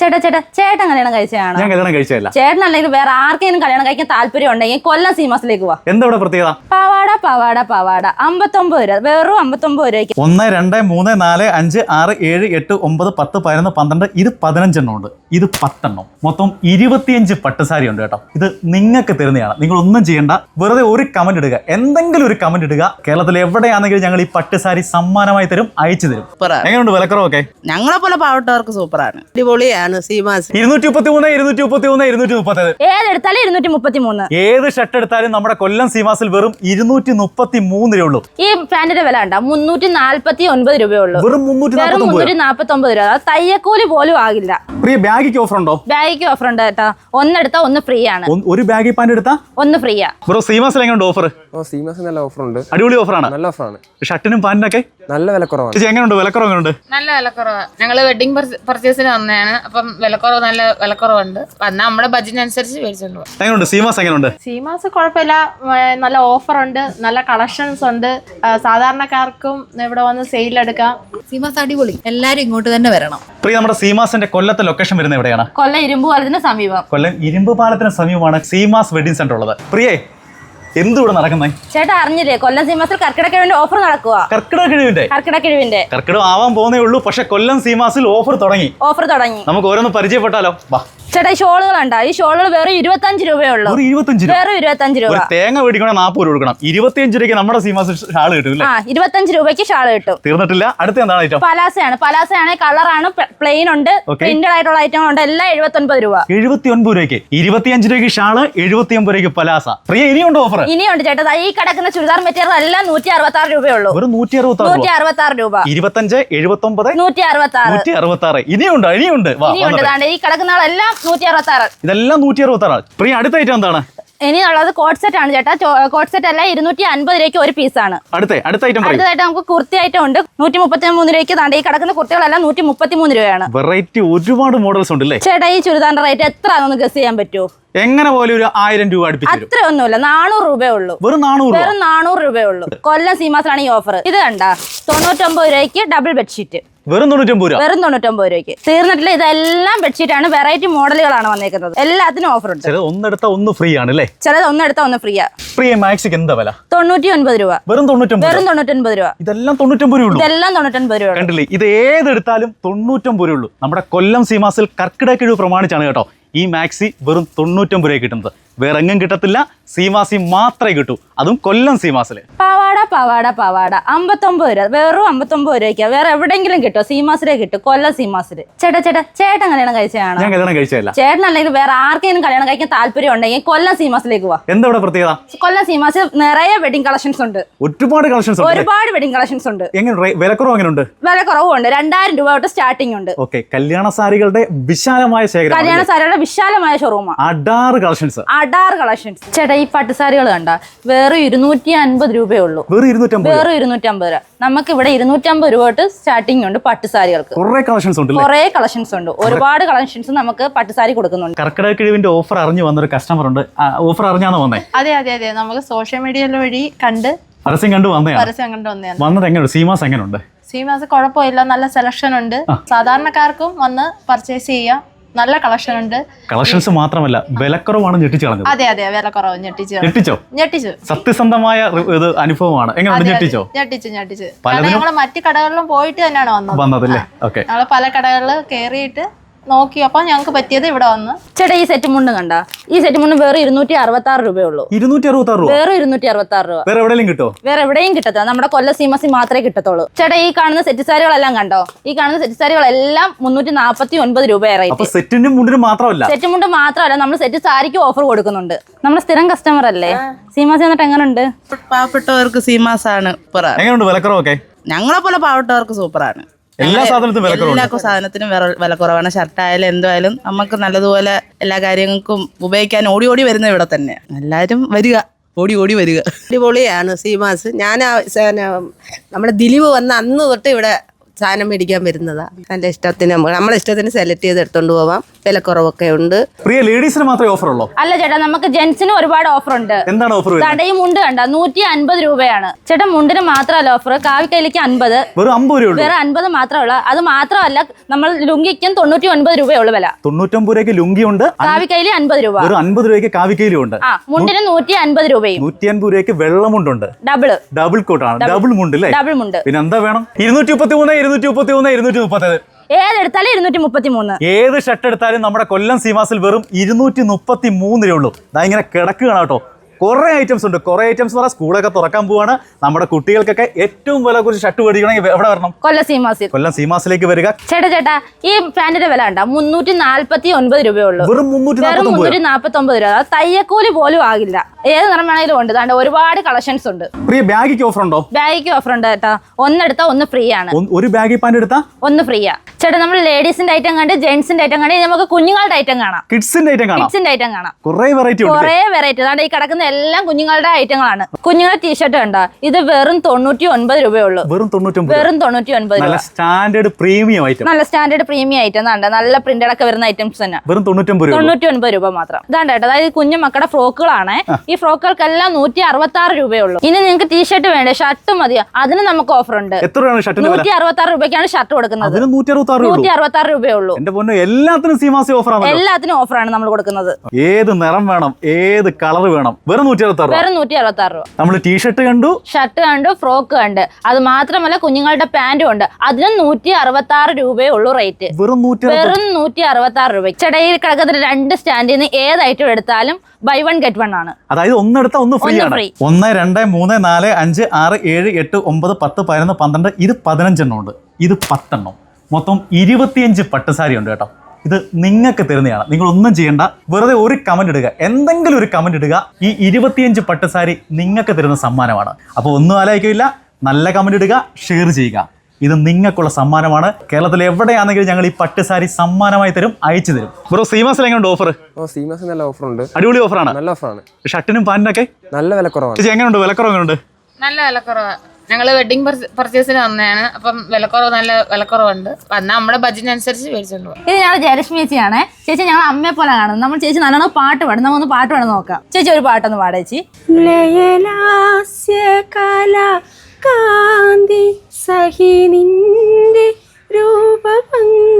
ചേട്ടൻ കല്യാണം കഴിച്ചതാണോ? ഞാൻ കല്യാണം കഴിച്ചതല്ല. ചേട്ടൻ അല്ലെങ്കിൽ വേറെ ആർക്കെങ്കിലും കല്യാണം കഴിക്കാൻ താല്പര്യം ഉണ്ടെങ്കിൽ കൊല്ലം സീമാസിലേക്ക് പോവാ. എന്താ ഇവിടെ പ്രത്യേകത? പാവാട 59 രൂപ, വെറും 59 രൂപയ്ക്ക്. 1 2 3 4 5 6 7 8 9 10 11 12 ഇത് 15 എണ്ണം ഉണ്ട്, ഇത് 10 എണ്ണം, മൊത്തം 25 പട്ടുസാരി ഉണ്ട് കേട്ടോ. ഇത് നിങ്ങൾക്ക് തരുന്നതാണ്. നിങ്ങൾ ഒന്നും ചെയ്യേണ്ട, വെറുതെ ഒരു കമന്റ് ഇടുക, എന്തെങ്കിലും ഒരു കമന്റ് ഇടുക. കേരളത്തിൽ എവിടെയാണെങ്കിലും ഞങ്ങൾ ഈ പട്ടുസാരി സമ്മാനമായി തരും, അയച്ചു തരും. എങ്ങനെയുണ്ട് വിലക്കുറവൊക്കെ? ഞങ്ങളെ പോലെ പാവട്ടവർക്ക് സൂപ്പറാണ്, അടിപൊളിയാണ്. 233 ഏതെടുത്താലും 233. ഏത് ഷർട്ട് എടുത്താലും നമ്മുടെ കൊല്ലം സീമാസിൽ വെറും 233 രൂപയുള്ളൂ. ഈ പാന്റിന്റെ വില ഉണ്ടോ? 349 രൂപയുള്ളൂ. വെറും 349 രൂപ. തയ്യക്കൂലി പോലും ആകില്ല. ബാഗിക്ക് ഓഫർ ഉണ്ടോ? ബാഗിക്ക് ഓഫർ ഉണ്ട് കേട്ടോ. ഒന്നെടുത്താ ഒന്ന് ഫ്രീ ആണ്. ഒരു ബാഗി പാന്റ് എടുത്താ ഒന്ന് ഫ്രീയാ. ബ്രോ സീമാസിൽ എങ്ങനെയുണ്ട് ഓഫർ? സീമാസിൽ നല്ല ഓഫർ ഉണ്ട്. അടിപൊളി ഓഫറാണ്. നല്ല ഓഫറാണ്. ഷർട്ടിനും പാന്റിനൊക്കെ നല്ല വിലക്കുറവാണ്. എങ്ങനെയുണ്ട് വിലക്കുറവ്? എങ്ങനെയുണ്ട്? നല്ല വിലക്കുറവാണ്. ഞങ്ങള് വെഡിങ് പർച്ചേസിന് വന്നതാണ്. അപ്പം വിലക്കുറവ് നല്ല വിലക്കുറവുണ്ട്. വന്നാൽ നമ്മുടെ ബഡ്ജറ്റിനനുസരിച്ച് മേടിച്ചോണ്ട് പോകും. എങ്ങനെയുണ്ട് സീമാസ്? എങ്ങനെയുണ്ട്? സീമാസ് കുഴപ്പമില്ല, നല്ല ഓഫർ ഉണ്ട്, നല്ല കളക്ഷൻസ് ഉണ്ട്. സാധാരണക്കാർക്കും ഇവിടെ വന്ന് സെയിൽ എടുക്കാം. സീമാസ് അടിപൊളി, എല്ലാരും ഇങ്ങോട്ട് തന്നെ വരണം. പ്രിയ, നമ്മുടെ സീമാസിന്റെ കൊല്ലത്തെ ലൊക്കേഷൻ വരുന്നത് എവിടെയാണ്? കൊല്ലം ഇരുമ്പ് പാലത്തിന് സമീപം. കൊല്ലം ഇരുമ്പ് പാലത്തിന് സമീപമാണ് സീമാസ് വെഡിങ് സെന്റർ ഉള്ളത്. പ്രിയേ, എന്തുകൂടെ നടക്കുന്നത്? ചേട്ടാ അറിഞ്ഞില്ലേ, കൊല്ലം സീമാസിൽ കർക്കിടക്കിഴവിന്റെ ഓഫർ നടക്കുക. കർക്കിടക്കിഴവിന്റെ ആവാൻ പോകുന്നേ ഉള്ളൂ. പക്ഷെ കൊല്ലം സീമാസിൽ ഓഫർ തുടങ്ങി. നമുക്ക് ഓരോന്ന് പരിചയപ്പെട്ടാലോ? ചേട്ടാ ഈ ഷോളുകൾ ഉണ്ടോ? ഈ ഷോളുകൾ വെറും 25 രൂപയുള്ളൂ. വെറും 25 രൂപ. തേങ്ങ മേടിക്കണേ 40 രൂപ കൊടുക്കണം. 25 രൂപയ്ക്ക് നമ്മുടെ സീമാസ് ഷാൾ കിട്ടും. 25 രൂപയ്ക്ക് ഷാൾ കിട്ടും. തീർന്നിട്ടില്ല. അടുത്ത എന്താണ് ഐറ്റം? പലാസയാണ്. കളറാണ്, പ്ലെയിൻ ഉണ്ട്, പ്രിന്റഡ് ആയിട്ടുള്ള ഐറ്റം ഉണ്ട്. എല്ലാം 79 രൂപ. 79 രൂപയ്ക്ക് 25 രൂപയ്ക്ക് ഷാള്, 79 രൂപയ്ക്ക് പലാസ. പ്രിയ, ഇനിയുണ്ട് ഓഫർ? ഇനിയുണ്ട് ചേട്ടാ. ഈ കിടക്കുന്ന ചുരിദാർ മെറ്റീരിയൽ എല്ലാം 166 രൂപയുള്ളൂ. വെറും 166 രൂപ. 25 79 166. ഇനിയുണ്ട്. ഈ കിടക്കുന്ന ആളെല്ലാം 166. ഇതെല്ലാം 166. പ്രിയ, അടുത്ത ഐറ്റം എന്താണ്? ഇനിയുള്ളത് കോട്ട് സെറ്റ് ആണ് ചേട്ടാ. കോട്ട് സെറ്റ് അല്ല, 250 രൂപയ്ക്ക് ഒരു പീസാണ്. അടുത്തായിട്ട് നമുക്ക് കുർത്തി ഐറ്റം ഉണ്ട്. 133 രൂപയ്ക്ക് താണ്ട്. ഈ കിടക്കുന്ന കുർത്തികളെല്ലാം 133 രൂപയാണ്. വെറൈറ്റി ഒരുപാട് മോഡൽസ് ഉണ്ട് അല്ലേ ചേട്ടാ? ഈ ചുരിദാറിന്റെ റേറ്റ് എത്ര ആണെന്ന് ഗസ് ചെയ്യാൻ പറ്റുമോ? എങ്ങനെ പോലെ ഒരു 1000 രൂപ അടുപ്പിച്ചു? അത്രയൊന്നുമില്ല, 400 രൂപയേ ഉള്ളൂ. വെറും 400 രൂപയേ ഉള്ളൂ. കൊല്ലം സീമാസിലാണ് ഈ ഓഫർ. ഇത് കണ്ട 99 രൂപയ്ക്ക് ഡബിൾ ബെഡ്ഷീറ്റ്. വെറും 99 രൂപ. വെറും 99 രൂപയ്ക്ക്. തീർന്നിട്ടില്ല. ഇതെല്ലാം ബെഡ്ഷീറ്റ് ആണ്. വെറൈറ്റി മോഡലുകളാണ് വന്നേക്കുന്നത്. എല്ലാത്തിനും ഓഫർ ഉണ്ട്. ചിലത് ഒന്നെടുത്താൽ ഒന്ന് ഫ്രീ ആണ് അല്ലേ? ചിലത് ഒന്നെടുത്താൽ ഒന്ന് ഫ്രീ ആ. ഫ്രീ മാക്സിക്ക് എന്താ വില? 99 രൂപ. വെറും 99 രൂപ. ഇതെല്ലാം 99 രൂപ. ഇതെല്ലാം 99 രൂപ. കണ്ടില്ലേ? ഇത് ഏതെടുത്താലും 99 രൂപ ഉള്ളൂ. നമ്മുടെ കൊല്ലം സീമാസിൽ കർക്കിടക്കിഴവ് പ്രമാണിച്ചാണ് കേട്ടോ ഈ മാക്സി വെറും 99 രൂപ കിട്ടുന്നത്. വേറെ എങ്ങും കിട്ടത്തില്ല, സീമാസി മാത്രമേ കിട്ടൂ, അതും കൊല്ലം സീമാസില്. പാവാട 59 രൂപ, വെറും 59 രൂപയ്ക്ക്. വേറെ എവിടെയെങ്കിലും കിട്ടോ? സീമാസിലെ കിട്ടും, കൊല്ലം സീമാസില്. ചേട്ടൻ കല്യാണം കഴിച്ചതാണോ? ഞാൻ കല്യാണം കഴിച്ചതല്ല. ചേട്ടൻ അല്ലെങ്കിൽ വേറെ ആർക്കെങ്കിലും കല്യാണം കഴിക്കാൻ താല്പര്യം ഉണ്ടെങ്കിൽ കൊല്ലം സീമാസിലേക്ക് പോവാ. എന്താ ഇവിടെ പ്രത്യേകത? കൊല്ലം സീമാസിൽ നിറയെ വെഡിങ് കളക്ഷൻസ് ഉണ്ട്. ഒരുപാട് വെഡിങ് കളക്ഷൻസ് ഉണ്ട്. വിലക്കുറവ് എങ്ങനെയുണ്ട്? വില കുറവുണ്ട്. 2000 രൂപ തൊട്ട് സ്റ്റാർട്ടിംഗ് ഉണ്ട്. കല്യാണ സാരികളുടെ വിശാലമായ ശേഖരം. കല്യാണ സാരികളുടെ വിശാലമായ ഷോറൂമാണ്. അഡാറ് കളക്ഷൻസ്. ചേട്ടാ ഈ പട്ടുസാരികൾ കണ്ട വെറും 250 രൂപയേ ഉള്ളൂ. വെറും 250 രൂപ. നമുക്ക് ഇവിടെ 250 രൂപ തൊട്ട് സ്റ്റാർട്ടിംഗ് ഉണ്ട് പട്ടുസാരികൾക്ക്. കുറെ കളക്ഷൻസ് ഉണ്ട്. ഒരുപാട് കളക്ഷൻസ് നമുക്ക് പട്ടുസാരി കൊടുക്കുന്നുണ്ട്. കർക്കിടകിഴിവിന്റെ ഓഫർ അറിഞ്ഞു വന്നൊരു കസ്റ്റമർ ഉണ്ട്. ഓഫർ അറിഞ്ഞാണോ വന്നേ? അതെ. നമുക്ക് സോഷ്യൽ മീഡിയ വഴി പരസ്യം കണ്ടു വന്നതാണ്. വന്നത് എങ്ങനെയുണ്ട്? സീമാസ് എങ്ങനെയുണ്ട്? സീമാസ് കുഴപ്പമില്ല, നല്ല സെലക്ഷൻ ഉണ്ട്. സാധാരണക്കാർക്കും വന്ന് പർച്ചേസ് ചെയ്യാം. നല്ല കളക്ഷൻ ഉണ്ട്. കളക്ഷൻസ് മാത്രമല്ല, വിലക്കുറവാണ് ഞെട്ടിച്ചു കളഞ്ഞത്. അതെ വിലക്കുറവ് ഞെട്ടിച്ചു. സത്യസന്ധമായ അനുഭവമാണ്. എങ്ങനെയുണ്ട്? ഞെട്ടിച്ചു. ഞങ്ങള് മറ്റു കടകളിലും പോയിട്ട് തന്നെയാണ് വന്നത്. ഞങ്ങള് പല കടകളിൽ കയറിയിട്ട് നോക്കിയപ്പോ ഞങ്ങൾക്ക് പറ്റിയത് ഇവിടെ വന്ന്. ചേട്ടാ ഈ സെറ്റ് മുണ്ട് കണ്ട? ഈ സെറ്റ് മുണ്ട് വെറും 266 രൂപയുള്ളൂ. 266 രൂപ. വെറും 266 രൂപ. വേറെ എവിടെയും കിട്ടത്തില്ല, നമ്മുടെ കൊല്ലം സീമാസി മാത്രമേ കിട്ടത്തുള്ളൂ. ചേട്ടാ ഈ കാണുന്ന സെറ്റ് സാരികളെല്ലാം കണ്ടോ? ഈ കാണുന്ന സെറ്റ് സാരികളെല്ലാം 349 രൂപയാണ്. സെറ്റ് മുണ്ട് മാത്രമല്ല, നമ്മൾ സെറ്റ് സാരിക്ക് ഓഫർ കൊടുക്കുന്നുണ്ട്. നമ്മൾ സ്ഥിരം കസ്റ്റമർ അല്ലേ സീമാസി. എന്നിട്ട് എങ്ങനെയുണ്ട്? പാവപ്പെട്ടവർക്ക് സീമാസാണ്. വിലക്കുറവൊക്കെ ഞങ്ങളെ പോലെ പാവപ്പെട്ടവർക്ക് സൂപ്പറാണ്. എല്ലാ സാധനത്തിനും വിലക്കുറവാണ്. ഷർട്ടായാലും എന്തായാലും നമുക്ക് നല്ലതുപോലെ എല്ലാ കാര്യങ്ങൾക്കും ഉപയോഗിക്കാൻ ഓടി വരുന്ന ഇവിടെ തന്നെ. എല്ലാവരും ഓടി വരിക. അടിപൊളിയാണ് സീമാസ്. ഞാൻ നമ്മുടെ ദിലീപ് വന്ന അന്ന് തൊട്ട് ഇവിടെ സാധനം മേടിക്കാൻ വരുന്നതാണ്. എൻ്റെ ഇഷ്ടത്തിന് നമ്മളെ ഇഷ്ടത്തിന് സെലക്ട് ചെയ്ത് എടുത്തോണ്ട് പോവാം. വിലക്കുറവൊക്കെ ഉണ്ട്. പ്രിയ ലേഡീസിന് മാത്രമേ ഓഫർ ഉള്ളൂ? അല്ല ചേട്ടാ, നമുക്ക് ജെന്റ്സിന് ഒരുപാട് ഓഫർ ഉണ്ട്. എന്താണ് ഓഫർ? ഈ മുണ്ട് കണ്ട 150 രൂപയാണ് ചേട്ടാ. മുണ്ടിന് മാത്രമല്ല ഓഫർ, കാവിക്കൈലിക്ക് 50. വെറും 50 രൂപ. വേറെ 50 മാത്രമല്ല. അത് മാത്രമല്ല, നമ്മൾ ലുങ്കിക്കും 99 രൂപയുള്ളൂ വില. 99 രൂപയ്ക്ക് ലുങ്കി ഉണ്ട്, കാവിക്കൈലി 50 രൂപ. വെറും 50 രൂപയ്ക്ക് കാവിക്കൈലും ഉണ്ട്. മുണ്ടിന് 150 രൂപയും. 150 രൂപയ്ക്ക് വെള്ളമുണ്ടുണ്ട്. ഡബിൾ കോട്ടാണ്, ഡബിൾ മുണ്ട് അല്ലേ? ഡബിൾ മുണ്ട്. പിന്നെ എന്താ വേണം? 233, 233. ഏതെടുത്താലും 233. ഏത് ഷർട്ട് എടുത്താലും നമ്മുടെ കൊല്ലം സീമാസിൽ വെറും 233 രൂപ ഉള്ളൂ. ഇങ്ങനെ കിടക്കുകയാണ് കേട്ടോ. കുറേ ഐറ്റംസ് ഉണ്ട്. കുറേ ഐറ്റംസ് എന്ന് പറഞ്ഞാൽ സ്കൂളൊക്കെ തുറക്കാൻ പോവാണ്. നമ്മുടെ കുട്ടികൾക്കൊക്കെ ഏറ്റവും വില കുറച്ച് ഷർട്ട് മേടിക്കണമെങ്കിൽ എവിടെ വരണം? കൊല്ലം സീമാസിൽ. കൊല്ലം സീമാസിലേക്ക് വരിക. ചേട്ടാ ഈ പാന്റിന്റെ വില ഉണ്ടോ? 349 രൂപയുള്ളൂ. വെറും 349 രൂപ. തയ്യക്കൂലി പോലും ആകില്ല. ഏത് നിറം വേണമെങ്കിലും ഉണ്ട്. താണ്ട് ഒരുപാട് കളക്ഷൻസ് ഉണ്ട്. പ്രിയ ബാഗിക്ക് ഓഫർ ഉണ്ടോ? ബാഗിക്ക് ഓഫർ ഉണ്ട് ചേട്ടാ. ഒന്നെടുത്താ ഒന്ന് ഫ്രീ ആണ്. ഒരു ബാഗി പാന്റ് എടുത്താ ഒന്ന് ഫ്രീയാ ചേട്ടാ. നമ്മൾ ലേഡീസിന്റെ ഐറ്റം കണ്ട്, ജെന്റ്സിന്റെ ഐറ്റം കണ്ട്, നമുക്ക് കുഞ്ഞുങ്ങളുടെ ഐറ്റം കാണാം, കിഡ്സിന്റെ ഐറ്റം കാണാം. കുറേ വെറൈറ്റി. അതാണ് ഈ കിടക്കുന്ന എല്ലാം കുഞ്ഞുങ്ങളുടെ ഐറ്റങ്ങളാണ്. കുഞ്ഞുങ്ങളുടെ ടീഷർട്ട് കണ്ട, ഇത് വെറും 99 രൂപയുള്ളൂ. വെറും 99 നല്ല സ്റ്റാൻഡേർഡ് പ്രീമിയം ഐറ്റം. നല്ല സ്റ്റാൻഡേർഡ് പ്രീമിയം ഐറ്റം ആണ്. നല്ല പ്രിന്റഡ് ഒക്കെ വരുന്ന ഐറ്റംസ് തന്നെ. വെറും 99 രൂപ മാത്രം. ഇതാണ്ട് കേട്ടോ. അതായത് കുഞ്ഞു മക്കളുടെ ഫ്രോക്കുകളാണ്. ഈ ഫ്രോക്കുകൾക്കെല്ലാം 166 രൂപയുള്ളൂ. ഇനി നിങ്ങൾക്ക് ടീഷർട്ട് വേണ്ടേ, ഷർട്ട് മതിയോ? അതിന് നമുക്ക് ഓഫർ ഉണ്ട്. 166 രൂപയ്ക്കാണ് ഷർട്ട് കൊടുക്കുന്നത്. 166 രൂപയുള്ളൂ. എല്ലാത്തിനും സീമാസി ഓഫറാണ്. എല്ലാത്തിനും ഓഫറാണ് നമ്മൾ കൊടുക്കുന്നത്. ഏത് നിറം വേണം, ഏത് കളർ വേണം, വെറും 166 രൂപ. നമ്മൾ ടീഷർട്ട് കണ്ടു, ഷർട്ട് കണ്ടു, ഫ്രോക്ക് കണ്ട്. അത് മാത്രമല്ല കുഞ്ഞുങ്ങളുടെ പാന്റും ഉണ്ട്. അതിനും 166 രൂപയേ ഉള്ളൂ റേറ്റ്. വെറും 166 രൂപ. ചെടയിൽ കിടക്കുന്ന 2 സ്റ്റാൻഡിൽ നിന്ന് ഏത് ഐറ്റം എടുത്താലും ബൈ 1 ഗെറ്റ് 1 ആണ്. അതായത് ഒന്നെടുത്താൽ ഒന്ന് ഫ്രീ ആണ്. 1, 2, 3, 4, 5, 6, 7, 8, 9, 10, 11, 12. ഇത് 15 എണ്ണം ഉണ്ട്. ഇത് 10 എണ്ണം. മൊത്തം 25 പട്ടുസാരി ഉണ്ട് കേട്ടോ. ഇത് നിങ്ങൾക്ക് തരുന്നതാണ്. നിങ്ങൾ ഒന്നും ചെയ്യേണ്ട, വെറുതെ ഒരു കമന്റ് ഇടുക, എന്തെങ്കിലും ഒരു കമന്റ് ഇടുക. ഈ 25 പട്ടുസാരി നിങ്ങൾക്ക് തരുന്ന സമ്മാനമാണ്. അപ്പോൾ ഒന്നും ആലോചിക്കില്ല, നല്ല കമന്റ് ഇടുക, ഷെയർ ചെയ്യുക. ഇത് നിങ്ങൾക്കുള്ള സമ്മാനമാണ്. കേരളത്തിൽ എവിടെയാണെങ്കിലും ഞങ്ങൾ ഈ പട്ടുസാരി സമ്മാനമായി തരും, അയച്ചു തരും. ബ്രോ, സീമാസിൽ എങ്ങനെയുണ്ട് ഓഫർ? സീമാസ് നല്ല ഓഫർ ഉണ്ട്. അടിപൊളി ഓഫറാണ്. നല്ല ഓഫറാണ്. ഷർട്ടിനും പാന്റിനൊക്കെ നല്ല വിലക്കുറവാണ്. ചേച്ചി എങ്ങനെയുണ്ട്? വിലക്കുറവ് എങ്ങനെയുണ്ട്? നല്ല വിലക്കുറവാണ്. ഞങ്ങൾ വെഡിങ് പർച്ചേസിന് വന്നതാണ്. അപ്പം നല്ല വിലക്കുറവുണ്ട്. വന്നാൽ നമ്മുടെ ബഡ്ജറ്റിനനുസരിച്ച് മേടിച്ചോണ്ട് പോകും. ഇത് ഞങ്ങൾ ജയലക്ഷ്മി ചേച്ചിയാണ്. ചേച്ചി ഞങ്ങൾ അമ്മയെ പോലെ കാണുന്നത്. നമ്മൾ ചേച്ചി നല്ലോണം പാട്ട് പാടും. നമുക്കൊന്ന് പാട്ട് പാടാൻ നോക്കാം. ചേച്ചി ഒരു പാട്ടൊന്ന് പാടാ ചേച്ചി. കാന്തി സഹിനിന്റെ രൂപഭംഗി